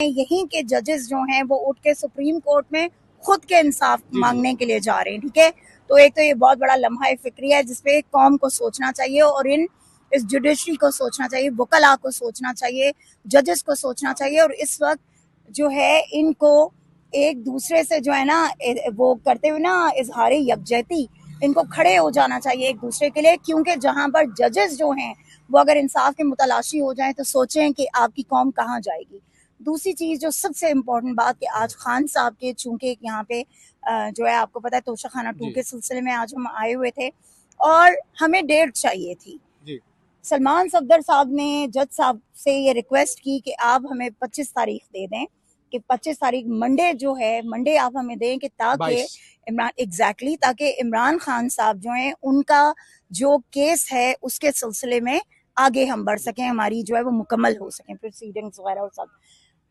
यहीं के जजेस जो हैं वो उठ के सुप्रीम कोर्ट में खुद के इंसाफ मांगने के लिए जा रहे हैं। ठीक है, तो एक तो ये बहुत बड़ा लम्हा फिक्री है जिसपे कौम को सोचना चाहिए और इस जुडिशरी को सोचना चाहिए, वकला को सोचना चाहिए, जजेस को सोचना चाहिए। और इस वक्त जो है इनको एक दूसरे से जो है ना वो करते हुए ना इजहार यकजहती, इनको खड़े हो जाना चाहिए एक दूसरे के लिए, क्योंकि जहां पर जजेस जो हैं वो अगर इंसाफ के मुतलाशी हो जाए तो सोचें कि आपकी कौम कहाँ जाएगी। दूसरी चीज जो सबसे इम्पोर्टेंट बात कि आज खान साहब के चूंकि यहाँ पे जो है आपको पता है तोशा खाना 2 के सिलसिले में आज हम आए हुए थे और हमें डेट चाहिए थी। सलमान सफदर साहब ने जज साहब से ये रिक्वेस्ट की कि आप हमें 25 तारीख दे दें, कि 25 तारीख मंडे जो है मंडे आप हमें दें कि ताकि इमरान ताकि इमरान खान साहब जो हैं उनका जो केस है उसके सिलसिले में आगे हम बढ़ सकें, हमारी जो है वो मुकम्मल हो सकें प्रोसीडिंग्स वगैरह और सब।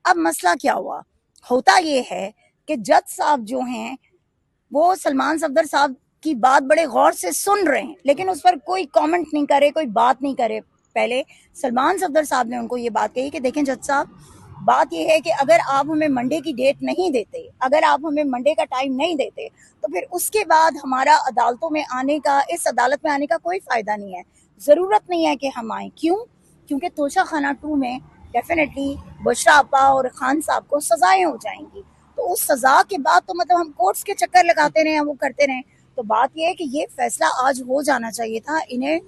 अब मसला क्या हुआ, होता ये है कि जज साहब जो हैं वो सलमान सफदर साहब की बात बड़े गौर से सुन रहे हैं लेकिन उस पर कोई कमेंट नहीं करे, कोई बात नहीं करे। पहले सलमान सफदर साहब ने उनको ये बात कही कि देखें जज साहब, बात यह है कि अगर आप हमें मंडे की डेट नहीं देते, अगर आप हमें मंडे का टाइम नहीं देते तो फिर उसके बाद हमारा अदालतों में आने का, इस अदालत में आने का कोई फायदा नहीं है, जरूरत नहीं है कि हम आए। क्यों? क्योंकि तोशा खाना 2 में डेफिनेटली बुशरा आपा और खान साहब को सजाएं हो जाएंगी, तो उस सजा के बाद तो मतलब हम कोर्ट्स के चक्कर लगाते रहे, वो करते रहे। तो बात यह है कि ये फैसला आज हो जाना चाहिए था, इन्हें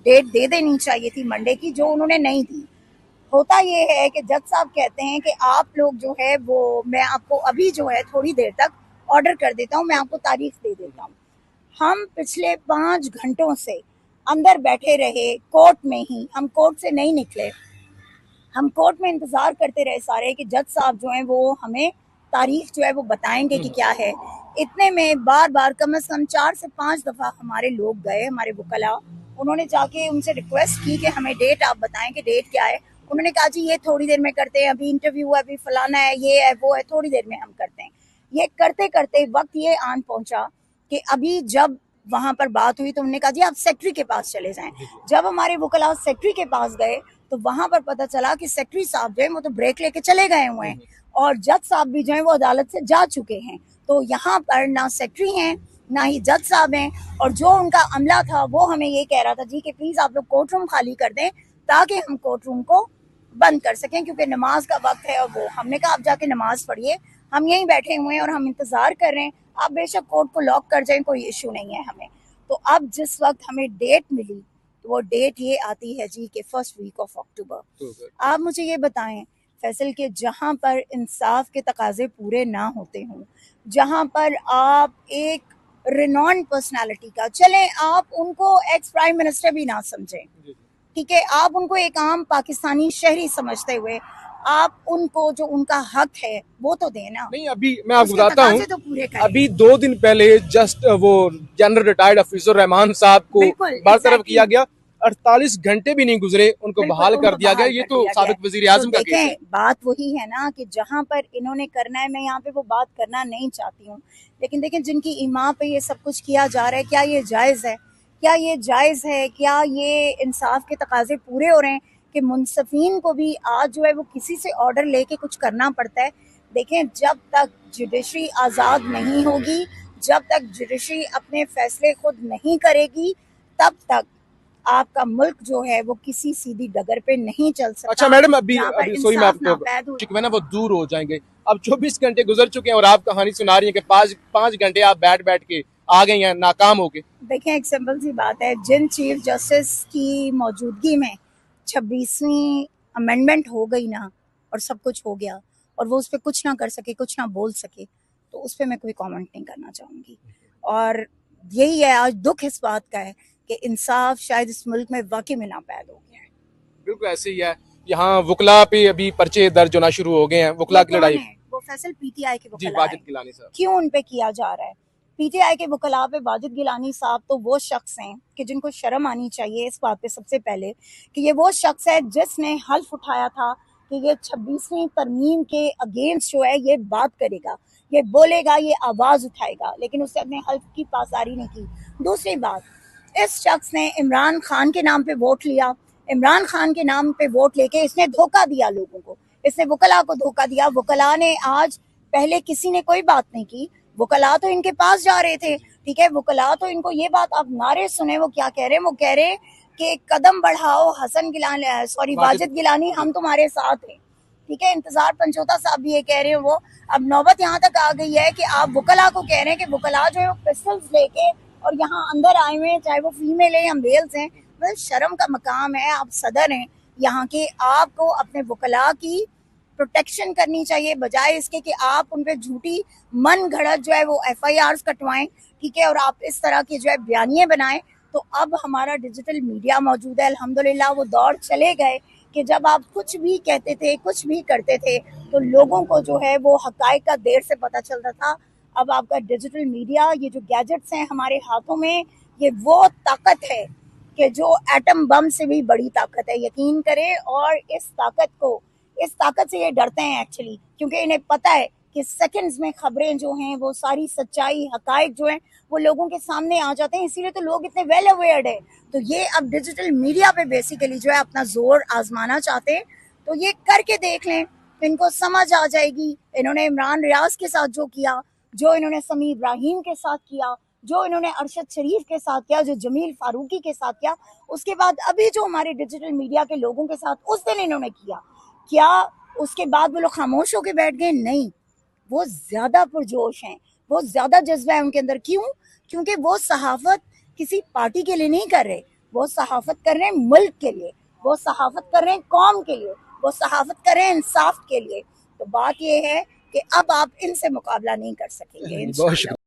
डेट दे देनी चाहिए थी मंडे की, जो उन्होंने नहीं दी। होता ये है कि जज साहब कहते हैं कि आप लोग जो है वो मैं आपको अभी जो है थोड़ी देर तक ऑर्डर कर देता हूँ, मैं आपको तारीख दे देता हूँ। हम पिछले 5 घंटों से अंदर बैठे रहे कोर्ट में ही, हम कोर्ट से नहीं निकले, हम कोर्ट में इंतजार करते रहे सारे कि जज साहब जो हैं वो हमें तारीख जो है वो बताएंगे कि क्या है। इतने में बार बार कम से कम 4 से 5 दफा हमारे लोग गए, हमारे वकला, उन्होंने जाके उनसे रिक्वेस्ट की कि हमें डेट आप बताएं कि डेट क्या है। उन्होंने कहा जी ये थोड़ी देर में करते हैं, अभी इंटरव्यू है, अभी फलाना है, ये है, वो है, थोड़ी देर में हम करते हैं। ये करते करते वक्त ये आन पहुंचा कि अभी जब वहां पर बात हुई तो उन्होंने कहा जी आप सेक्रेटरी के पास चले जाएं। जब हमारे वकला सेक्रेटरी के पास गए तो वहां पर पता चला कि सेक्रेटरी साहब जो है वो तो ब्रेक लेके चले गए हुए हैं और जज साहब भी जो है वो अदालत से जा चुके हैं। तो यहाँ पर ना सेक्रेटरी हैं ना ही जज साहब हैं, और जो उनका अमला था वो हमें ये कह रहा था जी कि प्लीज आप लोग कोर्ट रूम खाली कर दें ताकि हम कोर्ट रूम को बंद कर सकें, क्योंकि नमाज का वक्त है। और वो हमने कहा आप जाके नमाज पढ़िए, हम यहीं बैठे हुए हैं और हम इंतजार कर रहे हैं, आप बेशक कोर्ट को लॉक कर जाएं, कोई इशू नहीं है हमें। तो अब जिस वक्त हमें डेट मिली तो वो डेट ये आती है जी के फर्स्ट वीक ऑफ अक्टूबर। आप मुझे ये बताएं फैसल के जहां पर इंसाफ के तकाजे पूरे ना होते हों, जहां पर आप एक रिनॉन्ड पर्सनालिटी का, चले आप उनको एक्स प्राइम मिनिस्टर भी ना समझें, ठीक है, आप उनको एक आम पाकिस्तानी शहरी समझते हुए आप उनको जो उनका हक है वो तो देना। नहीं, अभी मैं आपको बताता हूँ, तो अभी 2 दिन पहले जस्ट वो जनरल रिटायर्ड अफीजुर रहमान साहब को बरतरफ किया गया, 48 घंटे भी नहीं गुजरे उनको बहाल कर दिया गया। ये तो साबिक वजीर आजम का केस है। बात वही है ना कि जहां पर इन्होंने करना है, मैं यहाँ पे वो बात करना नहीं चाहती हूँ, लेकिन देखें जिनकी इमाम पे ये सब कुछ किया जा रहा है, क्या ये जायज है? क्या ये जायज है? क्या ये इंसाफ के तकाजे पूरे हो रहे हैं कि मुंसफीन को भी आज जो है वो किसी से ऑर्डर लेके कुछ करना पड़ता है? देखें, जब तक जुडिशरी आज़ाद नहीं होगी, जब तक जुडिशरी अपने फैसले खुद नहीं करेगी, तब तक आपका मुल्क जो है वो किसी सीधी डगर पे नहीं चल सकता। अच्छा मैडम, अभी सॉरी मैं आपको ठीक है ना, वो दूर हो जाएंगे। अब 24 घंटे गुजर चुके हैं और आप कहानी सुना रही हैं कि 5 घंटे आप बैठ के आ गए हैं नाकाम होके। देखें, एक सिंपल सी बात है, जिन चीफ जस्टिस की मौजूदगी में 26वीं अमेंडमेंट हो गई ना और सब कुछ हो गया और वो उस पर कुछ ना कर सके, कुछ ना बोल सके, तो उस पर मैं कोई कमेंट नहीं करना चाहूंगी। और यही है, आज दुख इस बात का है कि इंसाफ शायद इस मुल्क में वाकई में नापैद हो गया है। बिल्कुल ऐसे ही है, यहाँ वकला पे अभी पर्चे दर्ज होना शुरू हो गए हैं। वकला की लड़ाई, वो फैसल पीटीआई के वकला वाजिद गिलानी साहब, क्यों उन पे किया जा रहा है? पीटीआई के वकला पे वाजिद गिलानी साहब तो वो शख्स हैं कि जिनको शर्म आनी चाहिए इस बात पे सबसे पहले कि ये वो शख्स है जिसने हल्फ उठाया था कि ये 26वीं तरमीम के अगेंस्ट जो है ये बात करेगा, ये बोलेगा, ये आवाज उठाएगा, लेकिन उसने अपने हल्फ की पासदारी नहीं की। दूसरी बात, इस शख्स ने इमरान खान के नाम पे वोट लिया, इमरान खान के नाम पे वोट लेके इसने धोखा दिया लोगों को। इसने वकला को धोखा दिया। वकला ने आज, पहले किसी ने कोई बात नहीं की, वकला तो इनके पास जा रहे थे, ठीक है, वकला तो इनको ये बात, आप नारे सुने वो क्या कह रहे हैं, वो कह रहे हैं कि कदम बढ़ाओ हसन गिलानी, सॉरी वाजिद गिलानी, हम तुम्हारे साथ हैं, ठीक है। इंतजार पंचोता साहब भी ये कह रहे हैं। वो अब नौबत यहाँ तक आ गई है कि आप वकला को कह रहे हैं कि वकला जो है वो पिस्टल्स लेके और यहाँ अंदर आए हुए हैं, चाहे वो फीमेल है या मेल्स हैं। मतलब शर्म का मकाम है, आप सदर हैं यहाँ के, आपको अपने वकला की प्रोटेक्शन करनी चाहिए, बजाय इसके कि आप उन पे झूठी मन घड़त जो है वो FIRs कटवाएं, ठीक है, और आप इस तरह के जो है बयानिए बनाएं। तो अब हमारा डिजिटल मीडिया मौजूद है, अल्हम्दुलिल्लाह। वो दौर चले गए कि जब आप कुछ भी कहते थे, कुछ भी करते थे, तो लोगों को जो है वो हकायक का देर से पता चलता था। अब आपका डिजिटल मीडिया, ये जो गैजेट्स हैं हमारे हाथों में, ये वो ताकत है कि जो एटम बम से भी बड़ी ताकत है, यकीन करें। और इस ताकत से ये डरते हैं एक्चुअली, क्योंकि इन्हें पता है कि सेकंड्स में खबरें जो हैं वो सारी सच्चाई, हकायक जो हैं वो लोगों के सामने आ जाते हैं। इसीलिए तो लोग इतने वेल अवेयर्ड है। तो ये अब डिजिटल मीडिया पे बेसिकली जो है अपना जोर आजमाना चाहते हैं, तो ये करके देख लें, इनको समझ आ जाएगी। इन्होंने इमरान रियाज के साथ जो किया, जो इन्होंने समी इब्राहिम के साथ किया, जो इन्होंने अरशद शरीफ के साथ किया, जो जमील फारूकी के साथ किया, उसके बाद अभी जो हमारे डिजिटल मीडिया के लोगों के साथ उस दिन इन्होंने किया, क्या उसके बाद वो लोग खामोश होकर बैठ गए? नहीं, वो ज्यादा पुरजोश हैं, वो ज्यादा जज्बा है उनके अंदर। क्यों? क्योंकि वो सहाफत किसी पार्टी के लिए नहीं कर रहे, वो सहाफत कर रहे हैं मुल्क के लिए, वो सहाफत कर रहे हैं कौम के लिए, वो सहाफत कर रहे हैं इंसाफ के लिए। तो बात ये है कि अब आप इनसे मुकाबला नहीं कर सकेंगे इंशाअल्लाह।